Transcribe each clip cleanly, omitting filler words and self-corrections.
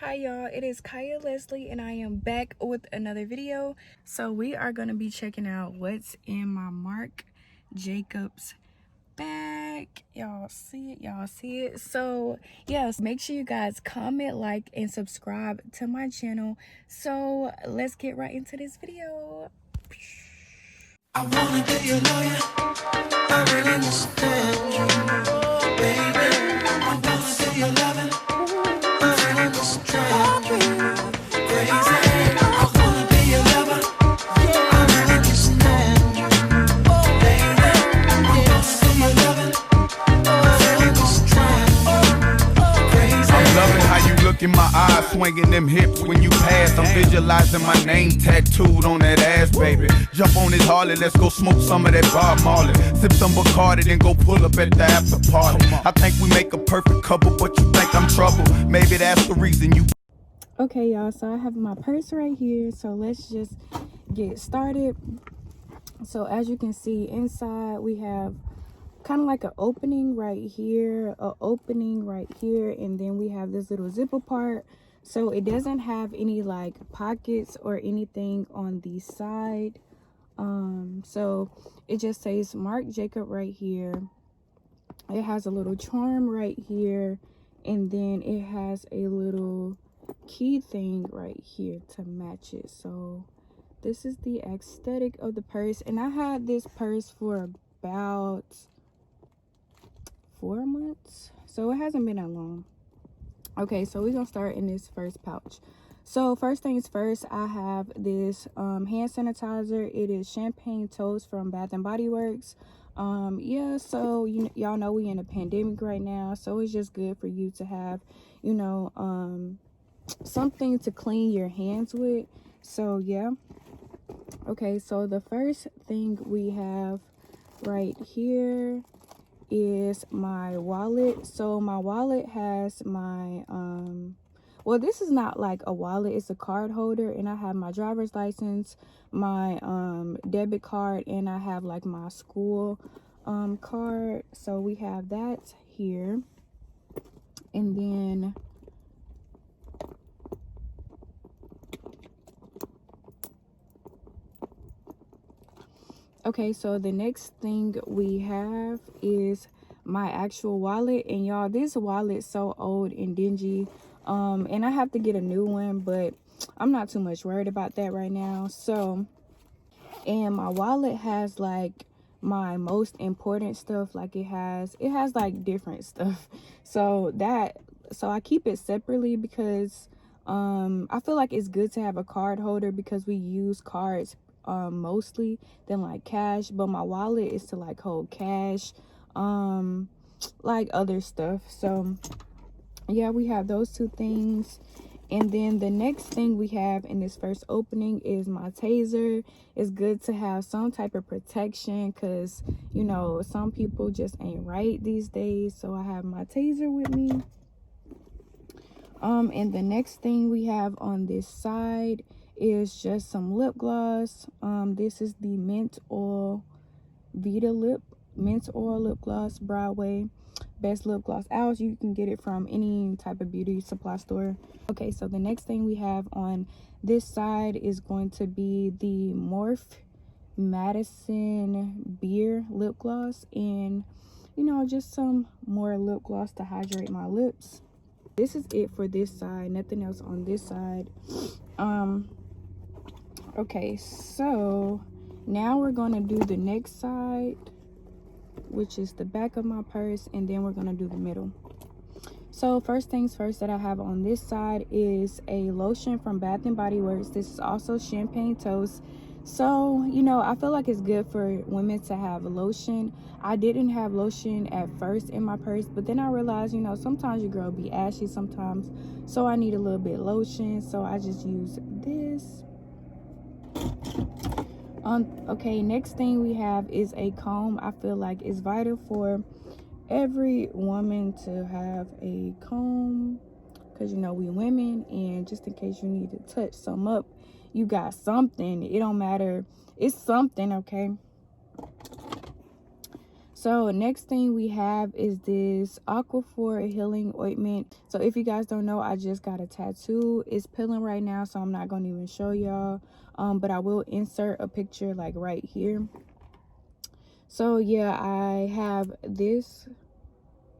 Hi y'all, it is Kaia Leslie and I am back with another video. So we are going to be checking out what's in my Marc Jacobs bag. Y'all see it? So yes, make sure you guys comment, like, and subscribe to my channel. So let's get right into this video. I wanna be your lawyer. I really understand you, baby. I wanna be your lover. I really understand you, crazy. I wanna be your lover. I really understand you, baby. I wanna be your lover. I really understand you, crazy. I'm loving how you look in my eyes, swinging them hips when you pass. I'm visualizing my name tattooed on that ass, baby. Jump on this Harley, let's go smoke some of that Bob Marley. Sip some Bacardi, then go pull up at the after party. I think we make a perfect couple, but you think I'm trouble. Maybe that's the reason you. Okay y'all, so I have my purse right here, so let's just get started. So as you can see, inside we have kind of like an opening right here, and then we have this little zipper part. So it doesn't have any like pockets or anything on the side. So it just says Marc Jacob right here. It has a little charm right here, and then it has a little key thing right here to match it. So this is the aesthetic of the purse, and I had this purse for about 4 months, so it hasn't been that long. Okay, so we're gonna start in this first pouch. So first things first, I have this hand sanitizer. It is Champagne Toast from Bath and Body Works. Yeah, so y'all know we in a pandemic right now, so it's just good for you to have, you know, something to clean your hands with. So yeah. Okay, so the first thing we have right here is my wallet. So my wallet has my well, this is not like a wallet, it's a card holder, and I have my driver's license, my debit card, and I have like my school card. So we have that here. And then okay, so the next thing we have is my actual wallet. And y'all, this wallet's so old and dingy, and I have to get a new one, but I'm not too much worried about that right now. So, and my wallet has like my most important stuff. Like it has like different stuff. So I keep it separately because I feel like it's good to have a card holder because we use cards mostly than like cash. But my wallet is to like hold cash, like other stuff. So yeah, we have those two things. And then the next thing we have in this first opening is my taser. It's good to have some type of protection because, you know, some people just ain't right these days. So I have my taser with me. And the next thing we have on this side is just some lip gloss. This is the Mint Oil lip gloss, Broadway. Best lip gloss out. You can get it from any type of beauty supply store. Okay, so the next thing we have on this side is going to be the Morphe Madison Beer lip gloss, and you know, just some more lip gloss to hydrate my lips. This is it for this side, nothing else on this side. Okay, so now we're going to do the next side, which is the back of my purse, and then we're going to do the middle. So first things first, that I have on this side is a lotion from Bath and Body Works. This is also Champagne Toast. So, you know, I feel like it's good for women to have lotion. I didn't have lotion at first in my purse, but then I realized, you know, sometimes your girl be ashy sometimes, so I need a little bit of lotion, so I just use this. Okay, next thing we have is a comb. I feel like it's vital for every woman to have a comb because, you know, we women, and just in case you need to touch some up, you got something. It don't matter, it's something. Okay, So next thing we have is this Aquaphor healing ointment. So if you guys don't know, I just got a tattoo. It's peeling right now, so I'm not gonna even show y'all, but I will insert a picture like right here. So yeah, I have this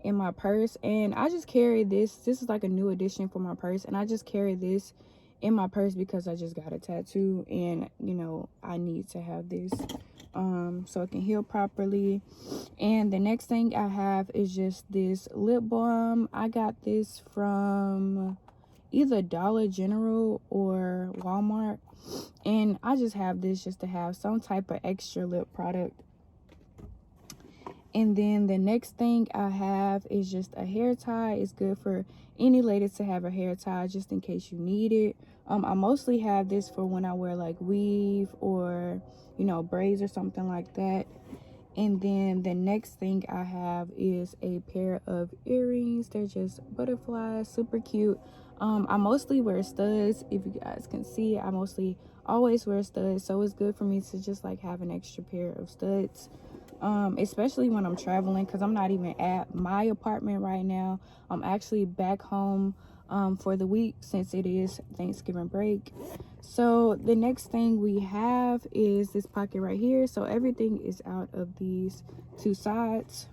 in my purse, and I just carry this is like a new addition for my purse, and I just carry this in my purse because I just got a tattoo, and you know, I need to have this so it can heal properly. And the next thing I have is just this lip balm. I got this from either Dollar General or Walmart, and I just have this just to have some type of extra lip product. And then the next thing I have is just a hair tie. It's good for any ladies to have a hair tie just in case you need it. I mostly have this for when I wear like weave or, you know, braids or something like that. And then the next thing I have is a pair of earrings. They're just butterflies, super cute. I mostly wear studs. If you guys can see, I mostly always wear studs, so it's good for me to just like have an extra pair of studs, especially when I'm traveling, because I'm not even at my apartment right now. I'm actually back home for the week since it is Thanksgiving break. So the next thing we have is this pocket right here. So everything is out of these two sides.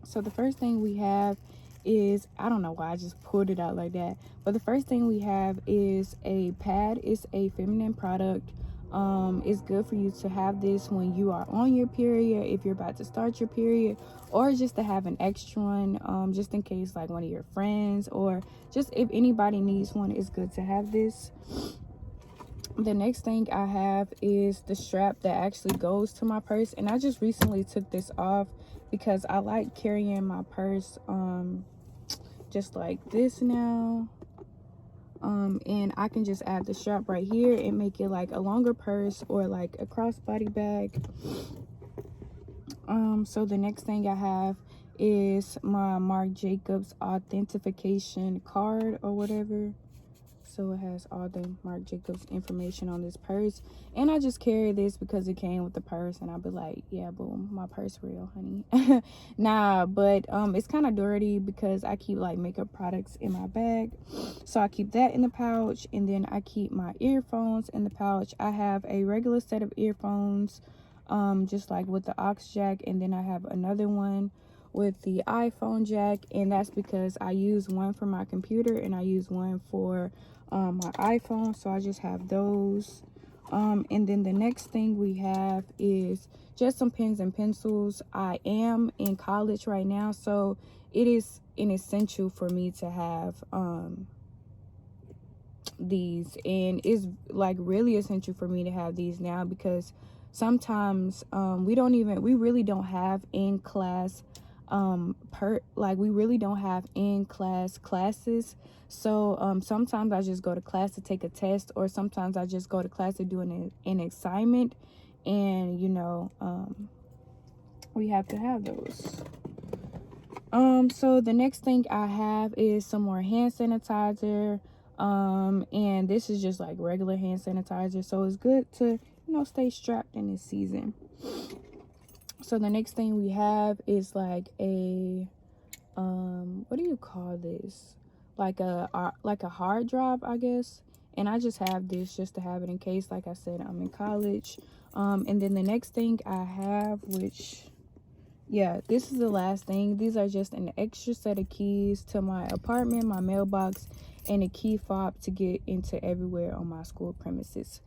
So the first thing we have is, I don't know why I just pulled it out like that, but the first thing we have is a pad. It's a feminine product. It's good for you to have this when you are on your period, if you're about to start your period, or just to have an extra one, just in case like one of your friends, or just if anybody needs one, it's good to have this. The next thing I have is the strap that actually goes to my purse, and I just recently took this off because I like carrying my purse just like this now. And I can just add the strap right here and make it like a longer purse or like a crossbody bag. So the next thing I have is my Marc Jacobs authentication card or whatever. So it has all the Marc Jacobs information on this purse, and I just carry this because it came with the purse, and I'll be like, yeah, boom, my purse real, honey. Nah, but it's kind of dirty because I keep like makeup products in my bag, so I keep that in the pouch, and then I keep my earphones in the pouch. I have a regular set of earphones, just like with the aux jack, and then I have another one with the iPhone jack, and that's because I use one for my computer and I use one for my iPhone, so I just have those. And then the next thing we have is just some pens and pencils. I am in college right now, so it is an essential for me to have these, and it's like really essential for me to have these now because sometimes we really don't have in class we really don't have in class classes. So sometimes I just go to class to take a test, or sometimes I just go to class to do an assignment, and you know, we have to have those. So the next thing I have is some more hand sanitizer, and this is just like regular hand sanitizer, so it's good to, you know, stay strapped in this season. So the next thing we have is like a what do you call this, like a hard drive, I guess, and I just have this just to have it in case, like I said, I'm in college. And then the next thing I have, which, yeah, this is the last thing. These are just an extra set of keys to my apartment, my mailbox, and a key fob to get into everywhere on my school premises.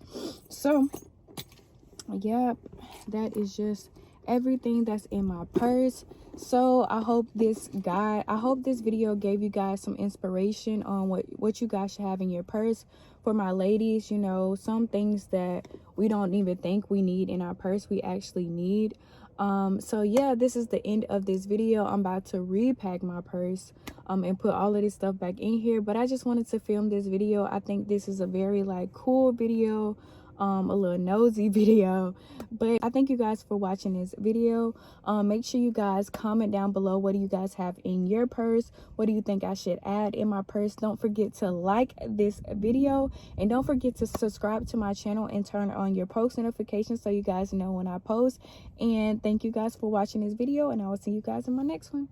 So yeah, that is just everything that's in my purse. So I hope this video gave you guys some inspiration on what you guys should have in your purse. For my ladies, you know, some things that we don't even think we need in our purse, we actually need. So yeah, this is the end of this video. I'm about to repack my purse and put all of this stuff back in here, but I just wanted to film this video. I think this is a very like cool video. a little nosy video. But I thank you guys for watching this video. Make sure you guys comment down below, what do you guys have in your purse? What do you think I should add in my purse? Don't forget to like this video, and don't forget to subscribe to my channel and turn on your post notifications so you guys know when I post. And thank you guys for watching this video, and I will see you guys in my next one.